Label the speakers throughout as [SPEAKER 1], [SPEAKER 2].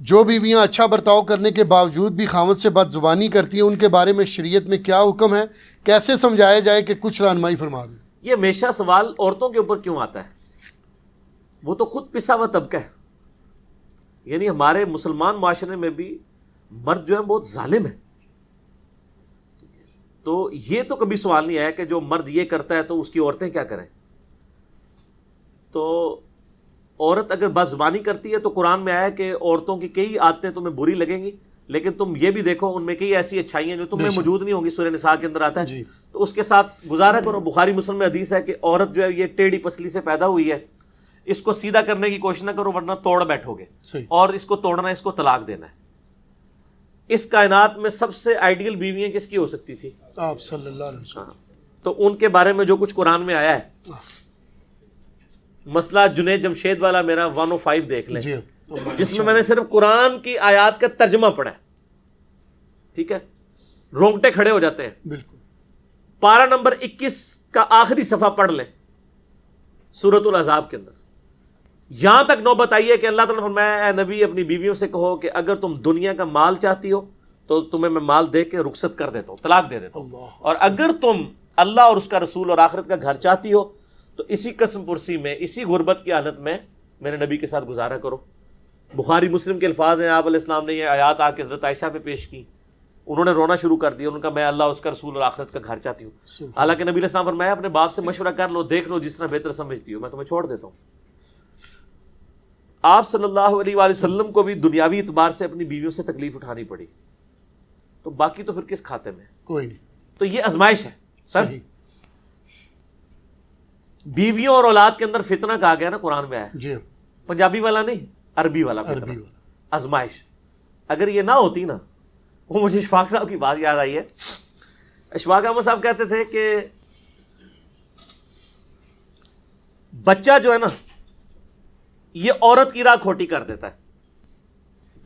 [SPEAKER 1] جو بیویاں اچھا برتاؤ کرنے کے باوجود بھی خاوند سے بد زبانی کرتی ہیں، ان کے بارے میں شریعت میں کیا حکم ہے؟ کیسے سمجھایا جائے کہ کچھ رہنمائی فرما دیں؟
[SPEAKER 2] یہ ہمیشہ سوال عورتوں کے اوپر کیوں آتا ہے؟ وہ تو خود پسا ہوا طبقہ ہے. یعنی ہمارے مسلمان معاشرے میں بھی مرد جو ہے بہت ظالم ہے. تو یہ تو کبھی سوال نہیں آیا کہ جو مرد یہ کرتا ہے تو اس کی عورتیں کیا کریں. تو عورت اگر بد زبانی کرتی ہے تو قرآن میں آیا کہ عورتوں کی کئی عادتیں تمہیں بری لگیں گی، لیکن تم یہ بھی دیکھو ان میں کئی ایسی اچھائیاں جو تم میں موجود نہیں ہوں گی. سورہ نساء کے اندر آتا ہے. تو اس کے ساتھ گزارا کرو. بخاری مسلم میں حدیث ہے کہ عورت جو ہے یہ ٹیڑھی پسلی سے پیدا ہوئی ہے، اس کو سیدھا کرنے کی کوشش نہ کرو ورنہ توڑ بیٹھو گے. اور اس کو توڑنا ہے، اس کو طلاق دینا ہے. اس کائنات میں سب سے آئیڈیل بیویاں کس کی ہو سکتی تھی؟
[SPEAKER 1] آپ صلی اللہ علیہ وسلم.
[SPEAKER 2] تو ان کے بارے میں جو کچھ قرآن میں آیا ہے، مسئلہ جنید جمشید والا میرا 105 دیکھ لیں، جس میں نے صرف قرآن کی آیات کا ترجمہ پڑھا ہے. ٹھیک ہے، رونگٹے کھڑے ہو جاتے ہیں.
[SPEAKER 1] بالکل.
[SPEAKER 2] پارہ نمبر 21 کا آخری صفحہ پڑھ لیں سورۃ الاحزاب کے اندر. یہاں تک نوبت آئی ہے کہ اللہ تعالیٰ نے فرمایا اے نبی اپنی بیویوں سے کہو کہ اگر تم دنیا کا مال چاہتی ہو تو تمہیں میں مال دے کے رخصت کر دیتا ہوں، طلاق دے دیتا ہوں. اور اگر تم اللہ اور اس کا رسول اور آخرت کا گھر چاہتی ہو تو اسی قسم پرسی میں، اسی غربت کی حالت میں میرے نبی کے ساتھ گزارا کرو. بخاری مسلم کے الفاظ ہیں. آپ علیہ السلام نے یہ آیات آ کے حضرت عائشہ پہ پیش کی. انہوں نے رونا شروع کر دیا. انہوں نے کہا میں اللہ اس کا رسول اور آخرت کا گھر چاہتی ہوں. حالانکہ نبی علیہ السلام فرمایا اپنے باپ سے مشورہ کر لو، دیکھ لو جس طرح بہتر سمجھتی ہو، میں تمہیں چھوڑ دیتا ہوں. آپ صلی اللہ علیہ وآلہ وسلم کو بھی دنیاوی اعتبار سے اپنی بیویوں سے تکلیف اٹھانی پڑی، تو باقی تو پھر کس کھاتے میں؟
[SPEAKER 1] کوئی نہیں.
[SPEAKER 2] تو یہ آزمائش ہے سر. بیویوں اور اولاد کے اندر فتنہ کہا گیا نا، قرآن میں آیا.
[SPEAKER 1] جی.
[SPEAKER 2] پنجابی والا نہیں، عربی والا فتنہ، آزمائش. اگر یہ نہ ہوتی نا، وہ مجھے اشفاق صاحب کی بات یاد آئی ہے. اشفاق احمد صاحب کہتے تھے کہ بچہ جو ہے نا یہ عورت کی راہ کھوٹی کر دیتا ہے.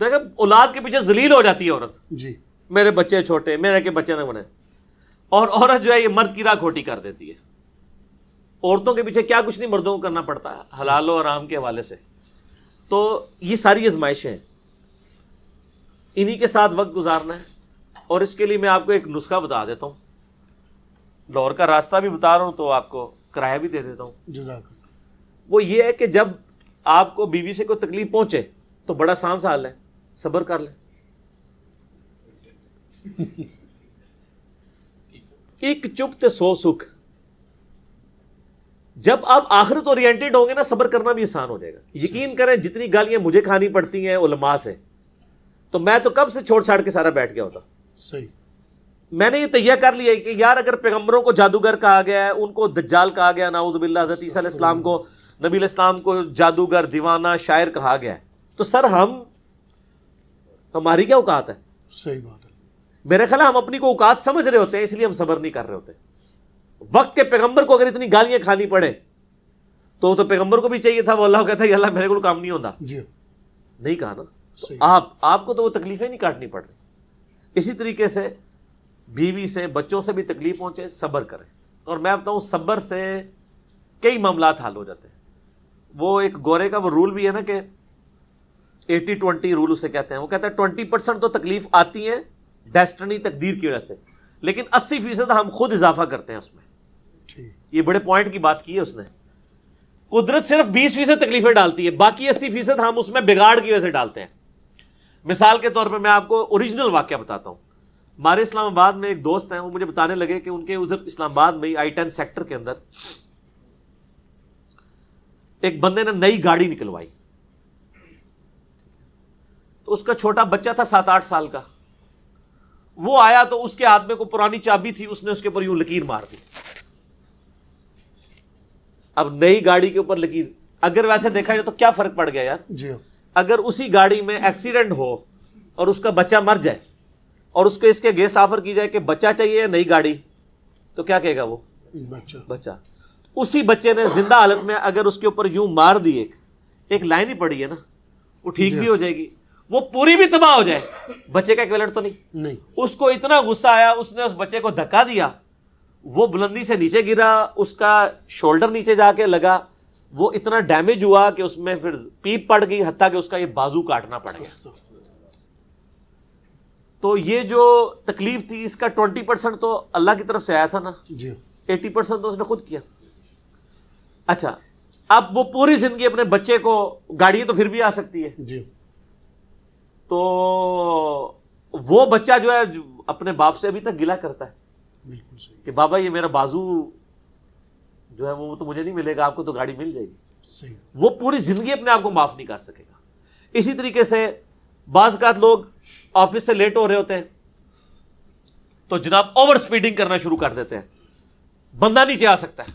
[SPEAKER 2] تو اولاد کے پیچھے ذلیل ہو جاتی ہے عورت.
[SPEAKER 1] جی.
[SPEAKER 2] میرے بچے چھوٹے، میرے کے بچے نہ بنے. اور عورت جو ہے یہ مرد کی راہ کھوٹی کر دیتی ہے. عورتوں کے پیچھے کیا کچھ نہیں مردوں کو کرنا پڑتا ہے حلال و حرام کے حوالے سے. تو یہ ساری آزمائشیں ہیں، انہی کے ساتھ وقت گزارنا ہے. اور اس کے لیے میں آپ کو ایک نسخہ بتا دیتا ہوں. لاہور کا راستہ بھی بتا رہا ہوں تو آپ کو کرایہ بھی دے دیتا ہوں.
[SPEAKER 1] جزاک اللہ.
[SPEAKER 2] وہ یہ ہے کہ جب آپ کو بیوی سے کوئی تکلیف پہنچے تو بڑا آسان سا حل ہے، صبر کر لیں. ایک چپ تے 100 سکھ. جب آپ آخرت اورینٹڈ ہوں گے نا، صبر کرنا بھی آسان ہو جائے گا. یقین کریں جتنی گالیاں مجھے کھانی پڑتی ہیں علماء سے، تو میں تو کب سے چھوڑ چھاڑ کے سارا بیٹھ گیا ہوتا.
[SPEAKER 1] صحیح.
[SPEAKER 2] میں نے یہ تیہ کر لیا کہ یار اگر پیغمبروں کو جادوگر کہا گیا ہے، ان کو دجال کہا گیا، نعوذ باللہ، حضرت عیسیٰ علیہ السلام کو، نبی علیہ السلام کو جادوگر، دیوانہ، شاعر کہا گیا ہے، تو سر ہماری کیا اوقات ہے؟
[SPEAKER 1] صحیح بات ہے.
[SPEAKER 2] میرے خیال ہم اپنی کو اوقات سمجھ رہے ہوتے ہیں، اس لیے ہم صبر نہیں کر رہے ہوتے. وقت کے پیغمبر کو اگر اتنی گالیاں کھانی پڑے تو پیغمبر کو بھی چاہیے تھا وہ اللہ کو کہتا ہے اللہ میرے کو کام نہیں ہوتا.
[SPEAKER 1] جی.
[SPEAKER 2] نہیں کہا نا. آپ کو تو وہ تکلیفیں نہیں کاٹنی پڑ رہی. اسی طریقے سے بیوی سے، بچوں سے بھی تکلیف پہنچے، صبر کریں. اور میں بتاؤں صبر سے کئی معاملات حل ہو جاتے ہیں. وہ ایک گورے کا وہ رول بھی ہے نا کہ 80-20 رول اسے کہتے ہیں. وہ کہتا ہے 20% تو تکلیف آتی ہیں ڈیسٹنی، تقدیر کی وجہ سے، لیکن 80% ہم خود اضافہ کرتے ہیں اس میں. یہ بڑے پوائنٹ کی بات کی ہے اس نے. قدرت صرف 20% تکلیفیں ڈالتی ہے، باقی 80% ہم اس میں بگاڑ کی وجہ سے ڈالتے ہیں. مثال کے طور پہ میں آپ کو اوریجنل واقعہ بتاتا ہوں. ہمارے اسلام آباد میں ایک دوست ہیں، وہ مجھے بتانے لگے کہ ان کے ادھر اسلام آباد میں I-10 سیکٹر کے اندر ایک بندے نے نئی گاڑی نکلوائی. تو اس کا چھوٹا بچہ تھا 7-8 سال کا. وہ آیا تو اس کے ہاتھ میں کوئی پرانی چابی تھی، اس نے اس کے اوپر یوں لکیر مار دی. اب نئی گاڑی کے اوپر لکیر، اگر ویسے دیکھا جائے تو کیا فرق پڑ گیا یار؟
[SPEAKER 1] جی.
[SPEAKER 2] اگر اسی گاڑی میں ایکسیڈنٹ ہو اور اس کا بچہ مر جائے اور اس کو اس کے اگینسٹ آفر کی جائے کہ بچہ چاہیے یا نئی گاڑی، تو کیا کہے گا وہ؟ بچہ. اسی بچے نے زندہ حالت میں اگر اس کے اوپر یوں مار دی، ایک لائن ہی پڑی ہے نا، وہ ٹھیک بھی ہو جائے گی، وہ پوری بھی تباہ ہو جائے، بچے کا ایکویلنٹ تو نہیں. اس کو اتنا غصہ آیا، اس نے اس بچے کو دھکا دیا، وہ بلندی سے نیچے گرا، اس کا شولڈر نیچے جا کے لگا، وہ اتنا ڈیمیج ہوا کہ اس میں پھر پیپ پڑ گئی، حتیٰ کہ اس کا یہ بازو کاٹنا پڑ گیا. تو یہ جو تکلیف تھی اس کا 20% تو اللہ کی طرف سے آیا تھا نا، 80% تو اس نے خود کیا. اچھا اب وہ پوری زندگی اپنے بچے کو، گاڑی تو پھر بھی آ سکتی ہے، تو وہ بچہ جو ہے اپنے باپ سے ابھی تک گلہ کرتا ہے کہ بابا یہ میرا بازو جو ہے وہ تو مجھے نہیں ملے گا، آپ کو تو گاڑی مل جائے گی. وہ پوری زندگی اپنے آپ کو معاف نہیں کر سکے گا. اسی طریقے سے بعض اوقات لوگ آفس سے لیٹ ہو رہے ہوتے ہیں تو جناب اوور سپیڈنگ کرنا شروع کر دیتے ہیں. بندہ نیچے آ سکتا ہے،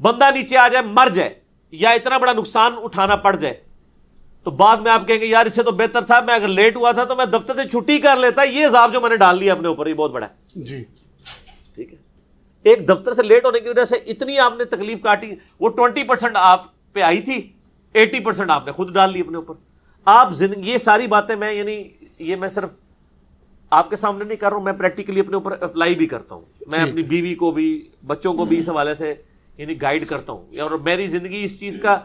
[SPEAKER 2] بندہ نیچے آ جائے مر جائے یا اتنا بڑا نقصان اٹھانا پڑ جائے تو بعد میں آپ کہیں گے یار اس سے تو بہتر تھا میں اگر لیٹ ہوا تھا تو میں دفتر سے چھٹی کر لیتا. یہ عذاب جو میں نے ڈال دیا اپنے اوپر یہ بہت بڑا ہے.
[SPEAKER 1] جی
[SPEAKER 2] ٹھیک ہے، ایک دفتر سے لیٹ ہونے کی وجہ سے اتنی آپ نے تکلیف کاٹی، وہ 20% آپ پہ آئی تھی، 80% آپ نے خود ڈال لی اپنے اوپر. آپ زندگی، یہ ساری باتیں میں یعنی یہ میں صرف آپ کے سامنے نہیں کر رہا ہوں، میں پریکٹیکلی اپنے اوپر اپلائی بھی کرتا ہوں. میں اپنی بیوی کو بھی، بچوں کو بھی اس حوالے سے یعنی گائیڈ کرتا ہوں. اور میری زندگی اس چیز کا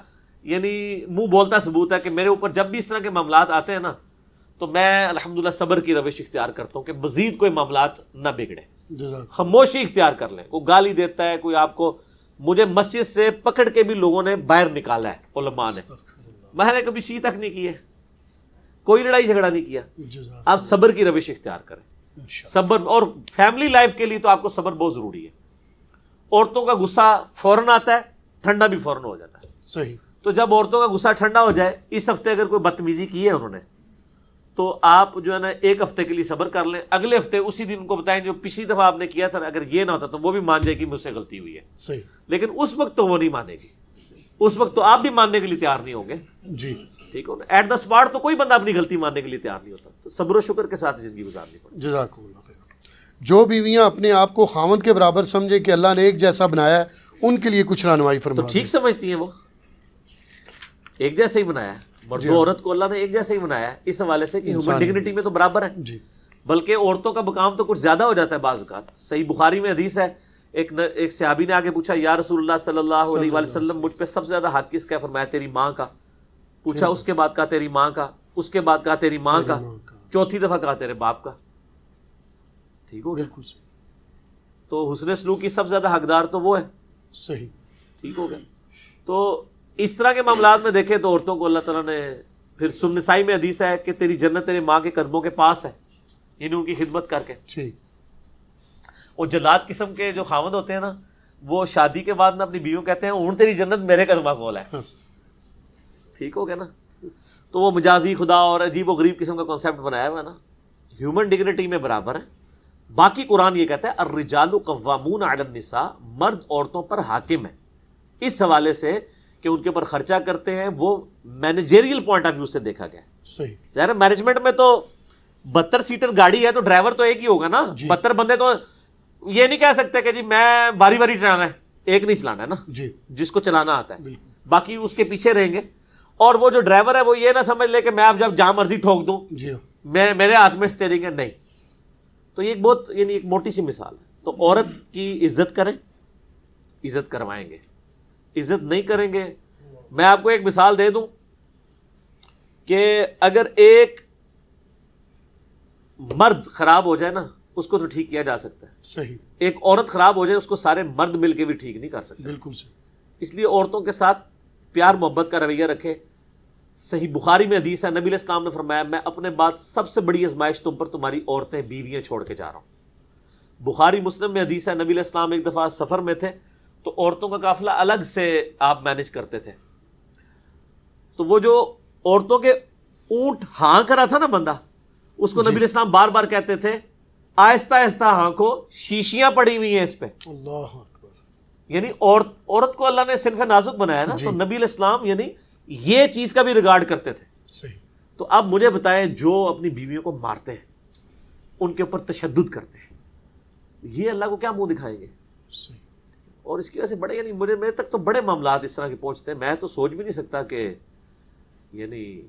[SPEAKER 2] یعنی منہ بولتا ثبوت ہے کہ میرے اوپر جب بھی اس طرح کے معاملات آتے ہیں نا تو میں الحمدللہ صبر کی روش اختیار کرتا ہوں کہ مزید کوئی معاملات نہ بگڑے. خاموشی اختیار کر لیں. کوئی گالی دیتا ہے، کوئی آپ کو، مجھے مسجد سے پکڑ کے بھی لوگوں نے باہر نکالا ہے علماء نے، میں نے کبھی شی تک نہیں کی ہے، کوئی لڑائی جھگڑا نہیں کیا. آپ صبر کی روش اختیار کریں. صبر، اور فیملی لائف کے لیے تو آپ کو صبر بہت ضروری ہے. عورتوں کا غصہ فوراً آتا ہے، ٹھنڈا بھی فوراً ہو جاتا ہے.
[SPEAKER 1] صحیح. تو
[SPEAKER 2] جب عورتوں کا غصہ ٹھنڈا ہو جائے، اس ہفتے اگر کوئی بدتمیزی کی ہے انہوں نے تو آپ جو ہے نا ایک ہفتے کے لیے صبر کر لیں. اگلے ہفتے اسی دن ان کو بتائیں جو پچھلی دفعہ آپ نے کیا تھا اگر یہ نہ ہوتا تو وہ بھی مان جائے کہ مجھ سے غلطی ہوئی ہے.
[SPEAKER 1] صحیح.
[SPEAKER 2] لیکن اس وقت تو وہ نہیں مانے گی، اس وقت تو آپ بھی ماننے کے لیے تیار نہیں ہوں گے.
[SPEAKER 1] جی
[SPEAKER 2] ٹھیک ہے، ایٹ دا اسپاٹ تو کوئی بندہ اپنی غلطی ماننے کے لیے تیار نہیں ہوتا. تو صبر و شکر کے ساتھ زندگی گزارنی پڑتی.
[SPEAKER 1] جزاک اللہ خیر. جو بیویاں اپنے آپ کو خاوند کے برابر سمجھے کہ اللہ نے ایک جیسا بنایا ہے، ان کے لیے کچھ رہنمائی فرما.
[SPEAKER 2] تو ٹھیک سمجھتی ہیں، وہ ایک جیسا ہی بنایا ہے. مرد و عورت کو اللہ نے ایک جیسا ہی بنایا ہے اس حوالے سے کہ ہیومن ڈگنیٹی میں تو برابر ہے.
[SPEAKER 1] جی.
[SPEAKER 2] بلکہ عورتوں کا مقام تو کچھ زیادہ ہو جاتا ہے بعض اوقات. صحیح بخاری میں حدیث ہے، ایک صحابی نے آگے پوچھا یا رسول اللہ صلی اللہ علیہ وآلہ وسلم مجھ پہ سب سے زیادہ حق کس کا ہے؟ فرمایا تیری ماں کا. پوچھا اس کے بعد کہا تیری ماں کا، اس کے بعد کہا تیری ماں کا، چوتھی دفعہ کہا تیرے باپ کا. ٹھیک ہو گیا. تو حسن سلوک کی سب سے زیادہ حقدار تو وہ ہے.
[SPEAKER 1] صحیح.
[SPEAKER 2] ٹھیک ہو گیا. تو اس طرح کے معاملات میں دیکھیں تو عورتوں کو اللہ تعالیٰ نے پھر سنن نسائی میں حدیث ہے کہ تیری جنت تیرے ماں کے قدموں کے پاس ہے، یعنی ان کی خدمت کر کے.
[SPEAKER 1] ٹھیک.
[SPEAKER 2] اور جلاد قسم کے جو خاوند ہوتے ہیں نا، وہ شادی کے بعد نا اپنی بیویوں کہتے ہیں اون تیری جنت میرے قدمہ کھول ہے. ٹھیک ہو گیا نا. تو وہ مجازی خدا اور عجیب و غریب قسم کا کانسیپٹ بنایا ہوا ہے نا. ہیومن ڈگنیٹی میں برابر ہے. باقی قرآن یہ کہتا ہے الرجال قوامون علی النساء، مرد عورتوں پر حاکم ہے اس حوالے سے کہ ان کے اوپر خرچہ کرتے ہیں. وہ مینیجریل پوائنٹ آف ویو سے دیکھا گیا ہے.
[SPEAKER 1] صحیح.
[SPEAKER 2] ظاہر مینجمنٹ میں تو 72 سیٹر گاڑی ہے تو ڈرائیور تو ایک ہی ہوگا نا. 72 بندے تو یہ نہیں کہہ سکتے کہ جی میں باری باری چلانا ہے، ایک نہیں چلانا ہے نا.
[SPEAKER 1] جی.
[SPEAKER 2] جس کو چلانا آتا ہے باقی اس کے پیچھے رہیں گے. اور وہ جو ڈرائیور ہے وہ یہ نہ سمجھ لے کہ میں اب جب جہاں مرضی ٹھوک دوں میرے ہاتھ میں اسٹیئرنگ ہے، نہیں. تو یہ ایک بہت یعنی ایک موٹی سی مثال ہے. تو عورت کی عزت کریں، عزت کروائیں گے. عزت نہیں کریں گے، میں آپ کو ایک مثال دے دوں کہ اگر ایک مرد خراب ہو جائے نا اس کو تو ٹھیک کیا جا سکتا ہے.
[SPEAKER 1] صحیح.
[SPEAKER 2] ایک عورت خراب ہو جائے اس کو سارے مرد مل کے بھی ٹھیک نہیں کر سکتے.
[SPEAKER 1] بالکل صحیح.
[SPEAKER 2] اس لیے عورتوں کے ساتھ پیار محبت کا رویہ رکھے. صحیح بخاری میں حدیث ہے، نبی علیہ السلام نے فرمایا میں اپنے بعد سب سے بڑی آزمائش تم پر تمہاری عورتیں بیویاں چھوڑ کے جا رہا ہوں. بخاری مسلم میں حدیث ہے، نبی علیہ السلام ایک دفعہ سفر میں تھے تو عورتوں کا قافلہ الگ سے آپ مینج کرتے تھے. تو وہ جو عورتوں کے اونٹ ہانک رہا تھا نا بندہ، اس کو نبی علیہ السلام بار بار کہتے تھے آہستہ آہستہ ہانکو، شیشیاں پڑی ہوئی ہیں اس پہ.
[SPEAKER 1] اللہ اکبر.
[SPEAKER 2] یعنی عورت کو اللہ نے صنف نازک بنایا نا. تو نبی علیہ السلام یعنی یہ چیز کا بھی ریگارڈ کرتے تھے.
[SPEAKER 1] صحیح.
[SPEAKER 2] تو اب مجھے بتائیں جو اپنی بیویوں کو مارتے ہیں، ان کے اوپر تشدد کرتے ہیں، یہ اللہ کو کیا منہ دکھائیں گے؟
[SPEAKER 1] صحیح.
[SPEAKER 2] اور اس کی وجہ سے بڑے یعنی میرے تک تو بڑے معاملات اس طرح کے پہنچتے ہیں. میں تو سوچ بھی نہیں سکتا کہ یعنی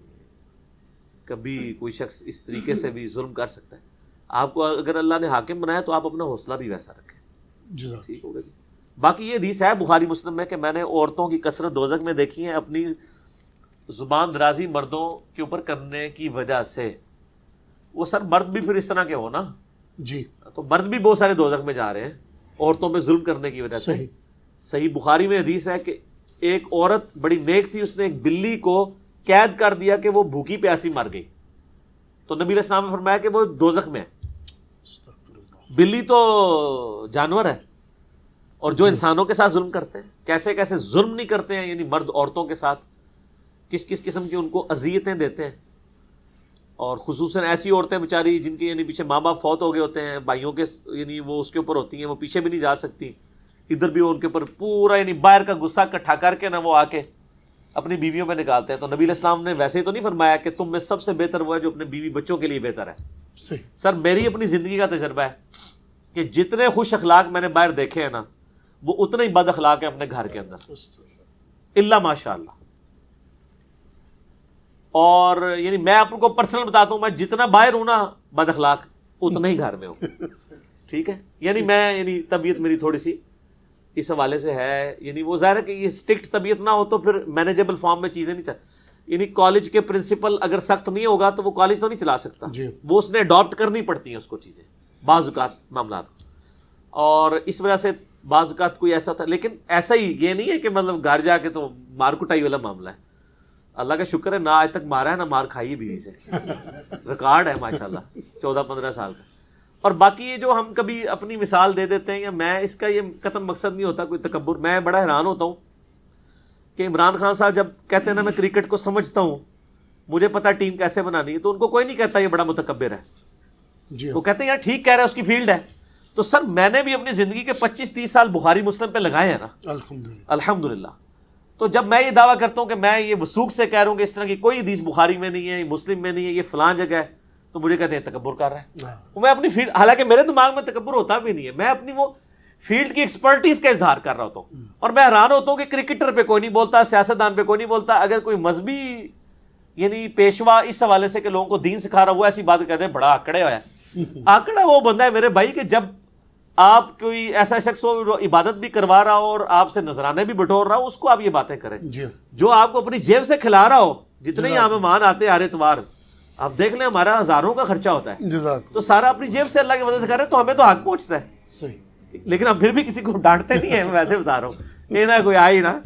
[SPEAKER 2] کبھی کوئی شخص اس طریقے سے بھی ظلم کر سکتا ہے. آپ کو اگر اللہ نے حاکم بنایا تو آپ اپنا حوصلہ بھی ویسا رکھیں.
[SPEAKER 1] جزاک.
[SPEAKER 2] ٹھیک ہوگا جی. باقی یہ حدیث ہے بخاری مسلم میں کہ میں نے عورتوں کی کثرت دوزخ میں دیکھی ہے اپنی زبان درازی مردوں کے اوپر کرنے کی وجہ سے. وہ سر مرد بھی پھر اس طرح کے ہو نا
[SPEAKER 1] جی,
[SPEAKER 2] تو مرد بھی بہت سارے دوزخ میں جا رہے ہیں عورتوں پہ ظلم کرنے کی وجہ سے. صحیح بخاری میں حدیث ہے کہ ایک عورت بڑی نیک تھی, اس نے ایک بلی کو قید کر دیا کہ وہ بھوکی پیاسی مر گئی, تو نبی علیہ السلام نے فرمایا کہ وہ دوزخ میں ہے. بلی تو جانور ہے, اور جو انسانوں کے ساتھ ظلم کرتے ہیں, کیسے کیسے ظلم نہیں کرتے ہیں, یعنی مرد عورتوں کے ساتھ کس کس قسم کی ان کو اذیتیں دیتے ہیں. اور خصوصاً ایسی عورتیں بیچاری جن کے یعنی پیچھے ماں باپ فوت ہو گئے ہوتے ہیں, بھائیوں کے یعنی وہ اس کے اوپر ہوتی ہیں, وہ پیچھے بھی نہیں جا سکتی, ادھر بھی ان کے اوپر پورا یعنی باہر کا غصہ اکٹھا کر کے نا وہ آ کے اپنی بیویوں پہ نکالتے ہیں. تو نبی علیہ السلام نے ویسے ہی تو نہیں فرمایا کہ تم میں سب سے بہتر وہ ہے جو اپنے بیوی بچوں کے لیے بہتر ہے. سر میری اپنی زندگی کا تجربہ ہے کہ جتنے خوش اخلاق میں نے باہر دیکھے ہیں نا, وہ اتنے ہی بد اخلاق ہیں اپنے گھر کے اندر, اللہ ماشاء اللہ. اور یعنی میں آپ کو پرسنل بتاتا ہوں, میں جتنا باہر ہوں نا بد اخلاق, اتنا ہی گھر میں ہوں. ٹھیک ہے, یعنی میں یعنی طبیعت میری تھوڑی سی اس حوالے سے ہے, یعنی وہ ظاہر ہے کہ یہ اسٹرکٹ طبیعت نہ ہو تو پھر مینیجبل فارم میں چیزیں نہیں یعنی کالج کے پرنسپل اگر سخت نہیں ہوگا تو وہ کالج تو نہیں چلا سکتا, وہ اس نے اڈاپٹ کرنی پڑتی ہیں اس کو چیزیں بعض اوقات معاملات کو. اور اس وجہ سے بعض اوقات کوئی ایسا ہوتا ہے, لیکن ایسا ہی یہ نہیں ہے کہ مطلب گھر جا کے تو مار کٹائی والا معاملہ ہے. اللہ کا شکر ہے نہ آج تک مارا ہے نہ مار کھائی ہے بیوی سے, ریکارڈ ہے ماشاءاللہ 14-15 سال کا. اور باقی یہ جو ہم کبھی اپنی مثال دے دیتے ہیں, یا میں اس کا یہ قطعاً مقصد نہیں ہوتا کوئی تکبر, میں بڑا حیران ہوتا ہوں کہ عمران خان صاحب جب کہتے ہیں نا میں کرکٹ کو سمجھتا ہوں, مجھے پتا ٹیم کیسے بنانی ہے, تو ان کو کوئی نہیں کہتا یہ بڑا متکبر ہے. وہ کہتے ہیں یار ٹھیک کہہ رہا ہے, اس کی فیلڈ ہے. تو سر میں نے بھی اپنی زندگی کے 25-30 سال بخاری مسلم پہ لگائے ہیں نا, الحمدللہ. تو جب میں یہ دعویٰ کرتا ہوں کہ میں یہ وثوق سے کہہ رہا ہوں کہ اس طرح کی کوئی حدیث بخاری میں نہیں ہے, مسلم میں نہیں ہے, یہ فلاں جگہ ہے, تو مجھے کہتے ہیں تکبر کر رہا ہے. میں اپنی فیلڈ, حالانکہ میرے دماغ میں تکبر ہوتا بھی نہیں ہے, میں اپنی وہ فیلڈ کی ایکسپرٹیز کا اظہار کر رہا ہوتا ہوں. اور میں حیران ہوتا ہوں کہ کرکٹر پہ کوئی نہیں بولتا, سیاستدان پہ کوئی نہیں بولتا, اگر کوئی مذہبی یعنی پیشوا اس حوالے سے کہ لوگوں کو دین سکھا رہا ہوا ایسی بات کہتے ہیں بڑا آکڑے ہوا ہے. آکڑا وہ بندہ ہے میرے بھائی کہ جب آپ کوئی ایسا شخص ہو جو عبادت بھی کروا رہا ہو اور آپ سے نذرانے بھی بٹور رہا ہو, اس کو آپ یہ باتیں کریں. جو آپ کو اپنی جیب سے کھلا رہا ہو, جتنے یہاں مہمان آتے ہیں ہر اتوار, آپ دیکھ لیں ہمارا ہزاروں کا خرچہ ہوتا ہے, تو سارا اپنی جیب سے اللہ کی مدد سے کر رہے ہیں, تو ہمیں تو حق پہنچتا ہے. لیکن ہم پھر بھی کسی کو ڈانٹتے نہیں ہیں, میں ویسے بتا رہا ہوں کہ نہ کوئی آئی نا.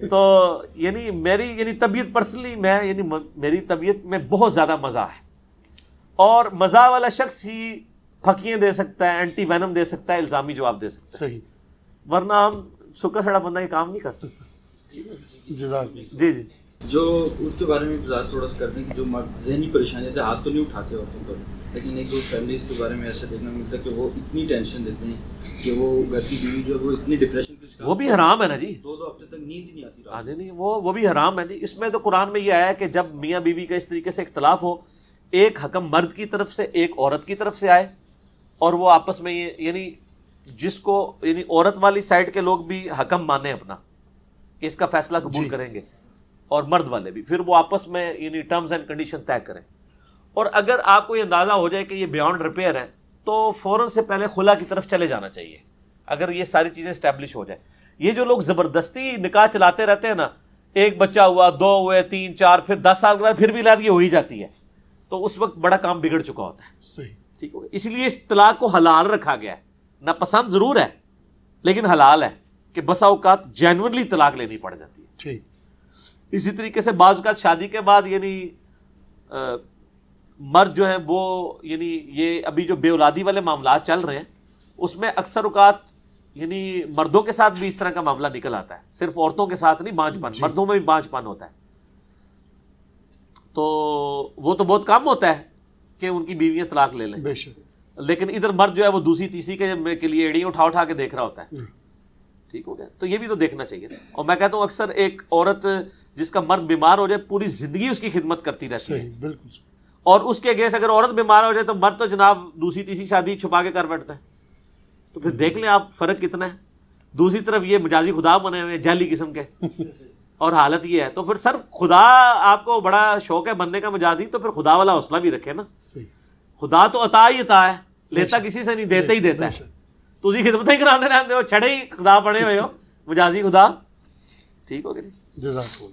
[SPEAKER 2] تو یعنی میری یعنی طبیعت پرسنلی میں یعنی میری طبیعت میں بہت زیادہ مزہ ہے, اور مزہ والا شخص ہی پھکیاں دے سکتا ہے, اینٹی وینم دے سکتا ہے, الزامی جواب دے سکتا ہے, ورنہ ہم سکا سڑا بندہ یہ کام نہیں کر سکتا. جی جی,
[SPEAKER 3] جو اس کے بارے میں وضاحت تھوڑا سا کرتے ہیں کہ جو ذہنی پریشانی تھے, ہاتھ تو نہیں اٹھاتے عورتوں پر, لیکن ایک دو فیملیز کے بارے میں ایسا دیکھنا ملتا ہے کہ وہ اتنی ٹینشن دیتے ہیں کہ وہ گھر کی بیوی جو ہے وہ اتنی ڈپریشن کی شکار,
[SPEAKER 2] وہ بھی حرام ہے نا جی,
[SPEAKER 3] 2 ہفتے تک نیند ہی نہیں آتی.
[SPEAKER 2] نہیں وہ بھی حرام ہے جی. اس میں تو قرآن میں یہ آیا ہے کہ جب میاں بیوی کا اس طریقے سے اختلاف ہو, ایک حکم مرد کی طرف سے ایک عورت کی طرف سے آئے, اور وہ آپس میں یہ یعنی جس کو یعنی عورت والی سائڈ کے لوگ بھی حکم مانیں اپنا کہ اس کا فیصلہ قبول کریں گے, اور مرد والے بھی, پھر وہ آپس میں یعنی ٹرمز اینڈ کنڈیشن طے کریں. اور اگر آپ کو یہ اندازہ ہو جائے کہ یہ بیانڈ ریپیئر ہے, تو فوراً سے پہلے خلا کی طرف چلے جانا چاہیے, اگر یہ ساری چیزیں اسٹیبلش ہو جائے. یہ جو لوگ زبردستی نکاح چلاتے رہتے ہیں نا, ایک بچہ ہوا, 2 ہوئے, 3 4, پھر 10 سال کے بعد پھر بھی اولاد یہ ہو ہی جاتی ہے, تو اس وقت بڑا کام بگڑ چکا ہوتا ہے. ٹھیک ہو, اس لیے اس طلاق کو حلال رکھا گیا ہے. ناپسند ضرور ہے لیکن حلال ہے, کہ بسا اوقات جینوئنلی طلاق لینی پڑ جاتی ہے. اسی طریقے سے بعض اوقات شادی کے بعد یعنی مرد جو ہیں وہ یعنی یہ ابھی جو بے اولادی والے معاملات چل رہے ہیں, اس میں اکثر اوقات یعنی مردوں کے ساتھ بھی اس طرح کا معاملہ نکل آتا ہے, صرف عورتوں کے ساتھ نہیں, بانجھ پن مردوں میں بھی بانجھ پن ہوتا ہے. تو وہ تو بہت کم ہوتا ہے کہ ان کی بیویاں طلاق لے لیں, لیکن ادھر مرد جو ہے وہ دوسری تیسری کے لیے ایڑیاں اٹھا کے دیکھ رہا ہوتا ہے. ٹھیک ہو گیا, تو یہ بھی تو دیکھنا چاہیے. اور میں کہتا ہوں اکثر ایک عورت جس کا مرد بیمار ہو جائے, پوری زندگی اس کی خدمت کرتی رہتی ہے,
[SPEAKER 1] بالکل,
[SPEAKER 2] اور اس کے اگینسٹ اگر عورت بیمار ہو جائے تو مرد تو جناب دوسری تیسری شادی چھپا کے کر بیٹھتا ہے. تو پھر دیکھ لیں آپ فرق کتنا ہے. دوسری طرف یہ مجازی خدا بنے ہوئے جعلی قسم کے, اور حالت یہ ہے. تو پھر سر خدا آپ کو بڑا شوق ہے بننے کا مجازی, تو پھر خدا والا حوصلہ بھی رکھے نا. خدا تو عطا ہی عطا ہے, لیتا کسی سے نہیں, دیتا ہی دیتا ہے. تسی خدمت ہی کراتے رہتے ہو, چھڑے ہی خدا بنے ہوئے ہو, مجازی خدا. ٹھیک ہو گیا جی.
[SPEAKER 1] جزاک اللہ.